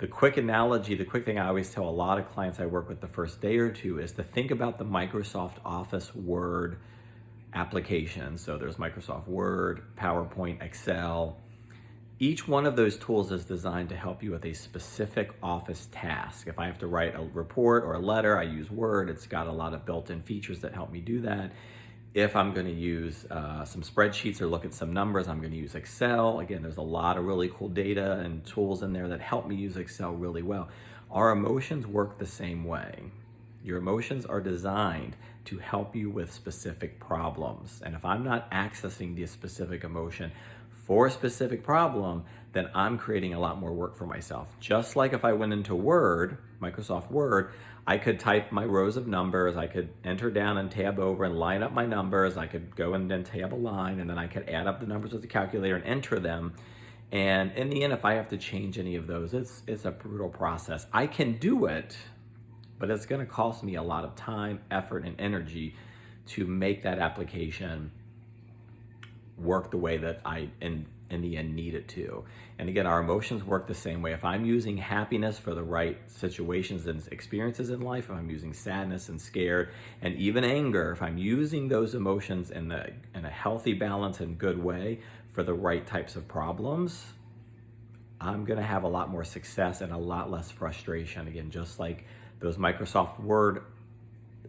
The quick analogy, the quick thing I always tell a lot of clients I work with the first day or two is to think about the Microsoft Office Word application. So there's Microsoft Word, PowerPoint, Excel. Each one of those tools is designed to help you with a specific office task. If I have to write a report or a letter, I use Word. It's got a lot of built-in features that help me do that. If I'm going to use some spreadsheets or look at some numbers, I'm going to use Excel. Again, there's a lot of really cool data and tools in there that help me use Excel really well. Our emotions work the same way. Your emotions are designed to help you with specific problems. And if I'm not accessing the specific emotion for a specific problem, then I'm creating a lot more work for myself. Just like if I went into Word, Microsoft Word, I could type my rows of numbers, I could enter down and tab over and line up my numbers, I could go and then tab a line, and then I could add up the numbers with the calculator and enter them. And in the end, if I have to change any of those, it's a brutal process. I can do it, but it's gonna cost me a lot of time, effort, and energy to make that application work the way that I, in the end, need it to. And again, our emotions work the same way. If I'm using happiness for the right situations and experiences in life, if I'm using sadness and scared and even anger, if I'm using those emotions in a healthy balance and good way for the right types of problems, I'm gonna have a lot more success and a lot less frustration. Again, just like those Microsoft Word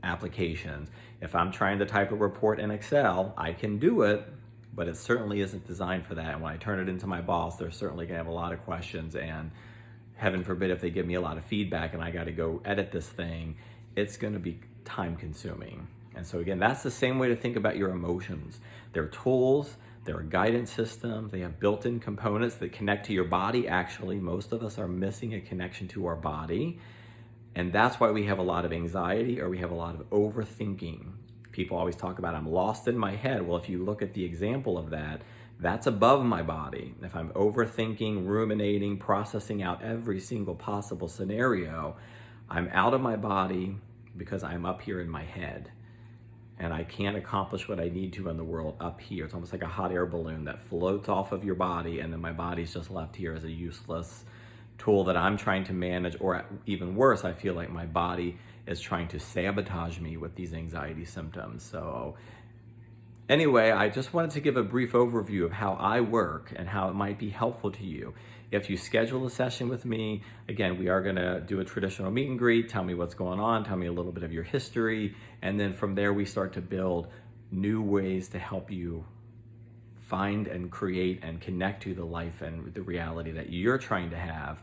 applications. If I'm trying to type a report in Excel, I can do it, but it certainly isn't designed for that. And when I turn it into my boss, they're certainly gonna have a lot of questions, and heaven forbid if they give me a lot of feedback and I gotta go edit this thing, it's gonna be time consuming. And so again, that's the same way to think about your emotions. They're tools, they're a guidance system, they have built-in components that connect to your body. Actually, most of us are missing a connection to our body. And that's why we have a lot of anxiety, or we have a lot of overthinking. People always talk about, I'm lost in my head. Well, if you look at the example of that, that's above my body. If I'm overthinking, ruminating, processing out every single possible scenario, I'm out of my body because I'm up here in my head. And I can't accomplish what I need to in the world up here. It's almost like a hot air balloon that floats off of your body, and then my body's just left here as a useless tool that I'm trying to manage, or even worse, I feel like my body is trying to sabotage me with these anxiety symptoms. So anyway, I just wanted to give a brief overview of how I work and how it might be helpful to you. If you schedule a session with me, again, we are gonna do a traditional meet and greet, tell me what's going on, tell me a little bit of your history, and then from there we start to build new ways to help you find and create and connect to the life and the reality that you're trying to have.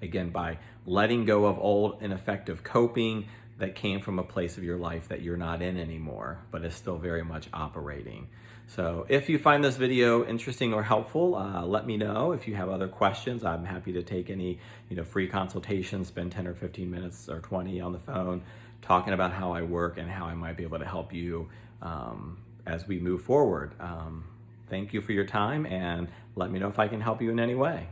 Again, by letting go of old ineffective coping that came from a place of your life that you're not in anymore, but is still very much operating. So if you find this video interesting or helpful, let me know. If you have other questions, I'm happy to take any free consultations, spend 10 or 15 minutes or 20 on the phone talking about how I work and how I might be able to help you as we move forward. Thank you for your time, and let me know if I can help you in any way.